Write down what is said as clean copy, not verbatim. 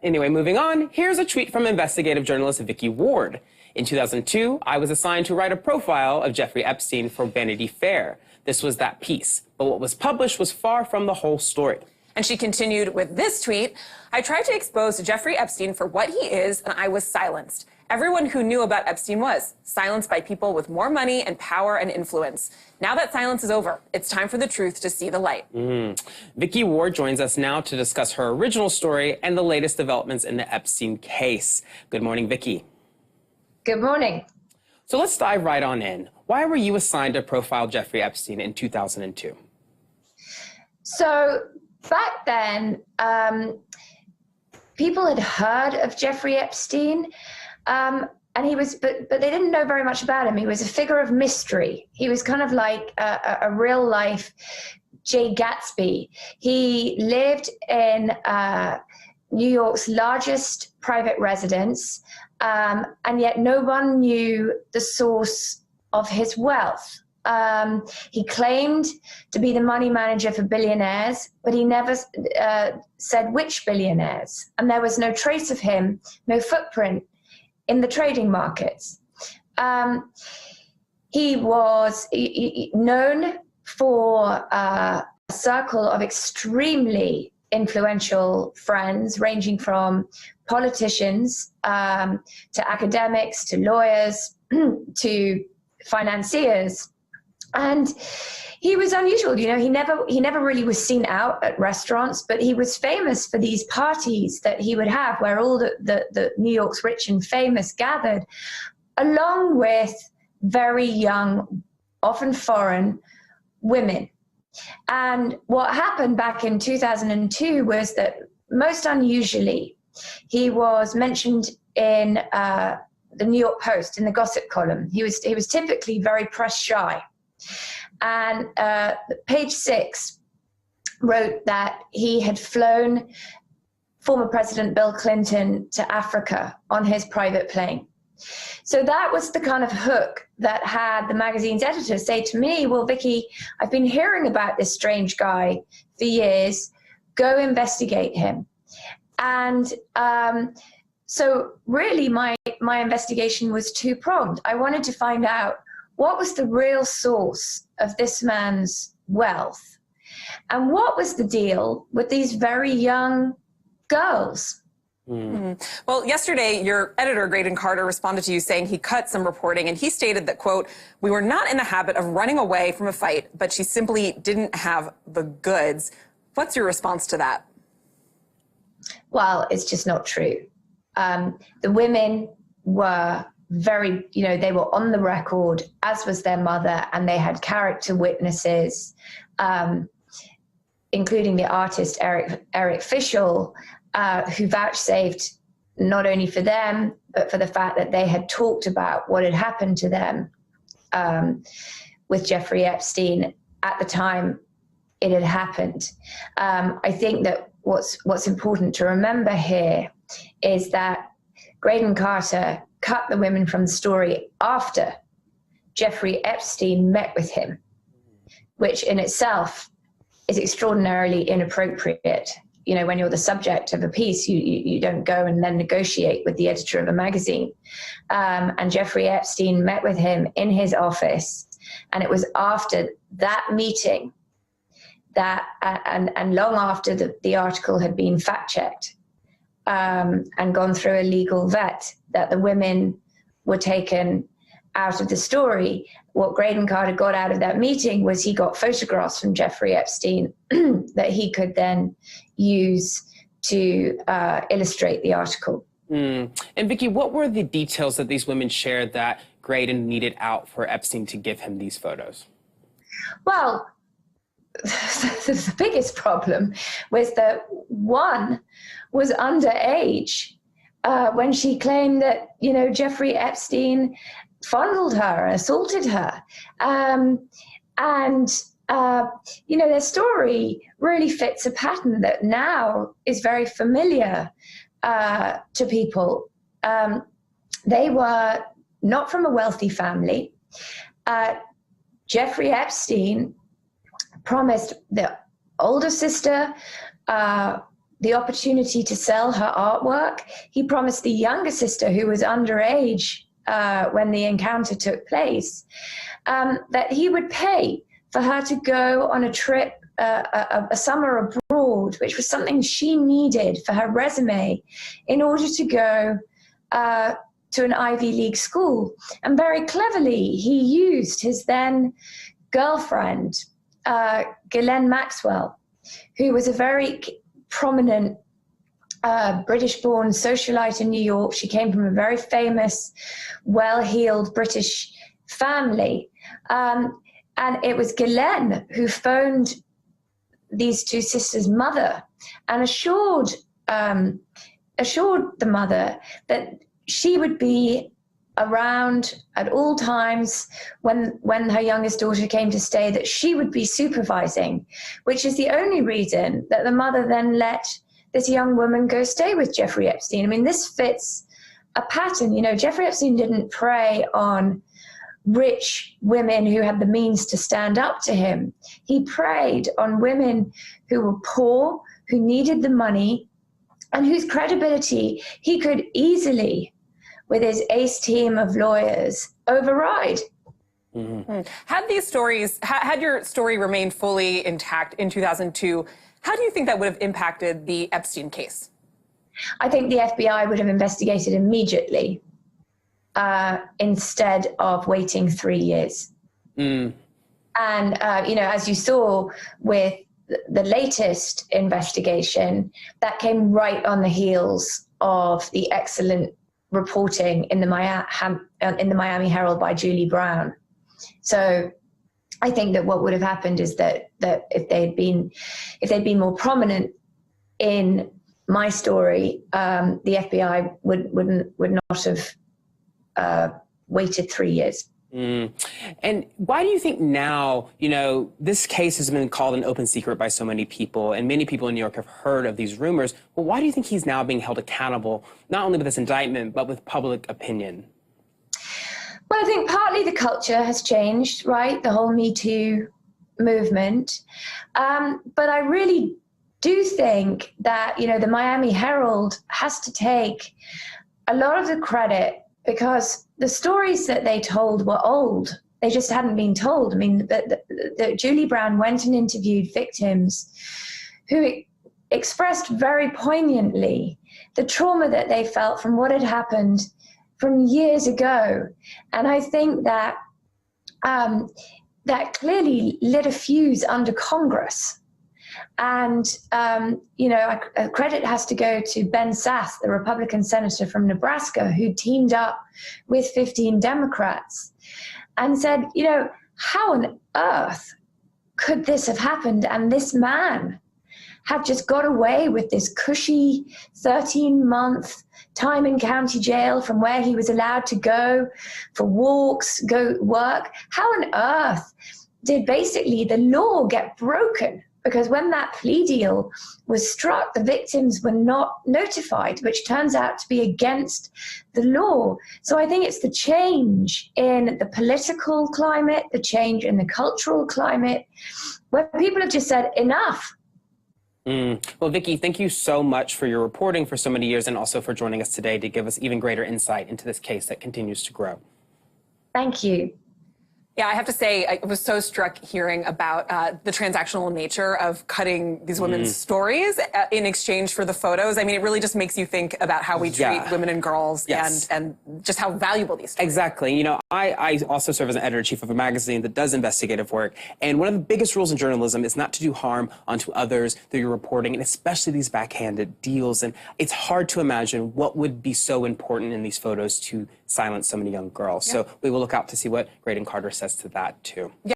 Anyway, moving on, here's a tweet from investigative journalist Vicky Ward. In 2002, I was assigned to write a profile of Jeffrey Epstein for Vanity Fair. This was that piece, but what was published was far from the whole story. And she continued with this tweet, I tried to expose Jeffrey Epstein for what he is, and I was silenced. Everyone who knew about Epstein was silenced by people with more money and power and influence. Now that silence is over, it's time for the truth to see the light. Vicky Ward joins us now to discuss her original story and the latest developments in the Epstein case. Good morning, Vicky. Good morning. So let's dive right on in. Why were you assigned to profile Jeffrey Epstein in 2002? So back then, people had heard of Jeffrey Epstein. And he was, but they didn't know very much about him. He was a figure of mystery. He was kind of like a real life Jay Gatsby. He lived in New York's largest private residence, and yet no one knew the source of his wealth. He claimed to be the money manager for billionaires, but he never said which billionaires. And there was no trace of him, no footprint in the trading markets. He was known for a circle of extremely influential friends, ranging from politicians to academics, to lawyers, to financiers. And he was unusual, you know, he never really was seen out at restaurants, but he was famous for these parties that he would have where all the New York's rich and famous gathered, along with very young, often foreign women. And what happened back in 2002 was that, most unusually, he was mentioned in the New York Post, in the gossip column. He was typically very press shy. And Page 6 wrote that he had flown former President Bill Clinton to Africa on his private plane. So that was the kind of hook that had the magazine's editor say to me, well, Vicky, I've been hearing about this strange guy for years. Go investigate him. And so really my investigation was two-pronged. I wanted to find out what was the real source of this man's wealth, and what was the deal with these very young girls. Well, yesterday, your editor, Graydon Carter, responded to you saying he cut some reporting, and he stated that, quote, we were not in the habit of running away from a fight, but she simply didn't have the goods. What's your response to that? Well, it's just not true. The women were very, you know, they were on the record, as was their mother, and they had character witnesses, including the artist Eric Fischel, who vouchsafed not only for them, but for the fact that they had talked about what had happened to them with Jeffrey Epstein at the time it had happened. I think that what's important to remember here is that Graydon Carter cut the women from the story after Jeffrey Epstein met with him, which in itself is extraordinarily inappropriate. You know, when you're the subject of a piece, you don't go and then negotiate with the editor of a magazine. And Jeffrey Epstein met with him in his office, and it was after that meeting that, and long after the article had been fact-checked and gone through a legal vet, that the women were taken out of the story. What Graydon Carter got out of that meeting was he got photographs from Jeffrey Epstein that he could then use to illustrate the article. And Vicky, what were the details that these women shared that Graydon needed out for Epstein to give him these photos? Well, the biggest problem was that one was underage when she claimed that, you know, Jeffrey Epstein fondled her, assaulted her. You know, their story really fits a pattern that now is very familiar to people. They were not from a wealthy family. Jeffrey Epstein promised the older sister the opportunity to sell her artwork. He promised the younger sister, who was underage when the encounter took place, that he would pay for her to go on a trip, a summer abroad, which was something she needed for her resume in order to go to an Ivy League school. And very cleverly, he used his then girlfriend, Ghislaine Maxwell, who was a very prominent British-born socialite in New York. She came from a very famous, well-heeled British family. And it was Ghislaine who phoned these two sisters' mother and assured the mother that she would be around at all times when her youngest daughter came to stay, that she would be supervising, which is the only reason that the mother then let this young woman go stay with Jeffrey Epstein. I mean, this fits a pattern. You know, Jeffrey Epstein didn't prey on rich women who had the means to stand up to him. He preyed on women who were poor, who needed the money, and whose credibility he could easily, with his ace team of lawyers, override. Mm-hmm. Had these stories, had your story remained fully intact in 2002, how do you think that would have impacted the Epstein case? I think the FBI would have investigated immediately instead of waiting 3 years. And, you know, as you saw with the latest investigation, that came right on the heels of the excellent reporting in the Miami Herald by Julie Brown. So I think that what would have happened is that if they'd been more prominent in my story, the FBI would not have waited 3 years. And why do you think now, you know, this case has been called an open secret by so many people, and many people in New York have heard of these rumors? Well, why do you think he's now being held accountable, not only with this indictment, but with public opinion? Well, I think partly the culture has changed, right? The whole Me Too movement. But I really do think that, you know, the Miami Herald has to take a lot of the credit, because the stories that they told were old. They just hadn't been told. I mean, Julie Brown went and interviewed victims who expressed very poignantly the trauma that they felt from what had happened from years ago. And I think that that clearly lit a fuse under Congress. And, you know, credit has to go to Ben Sasse, the Republican senator from Nebraska, who teamed up with 15 Democrats and said, you know, how on earth could this have happened? And this man had just got away with this cushy 13-month time in county jail from where he was allowed to go for walks, go work. How on earth did basically the law get broken? Because when that plea deal was struck, the victims were not notified, which turns out to be against the law. So I think it's the change in the political climate, the change in the cultural climate, where people have just said, enough. Well, Vicky, thank you so much for your reporting for so many years, and also for joining us today to give us even greater insight into this case that continues to grow. Thank you. Yeah, I have to say, I was so struck hearing about the transactional nature of cutting these women's stories in exchange for the photos. I mean, it really just makes you think about how we treat women and girls, and just how valuable these stories are. Exactly. You know, I also serve as an editor-in-chief of a magazine that does investigative work. And one of the biggest rules in journalism is not to do harm onto others through your reporting, and especially these backhanded deals. And it's hard to imagine what would be so important in these photos to silence so many young girls. So we will look out to see what Graydon Carter says to that, too.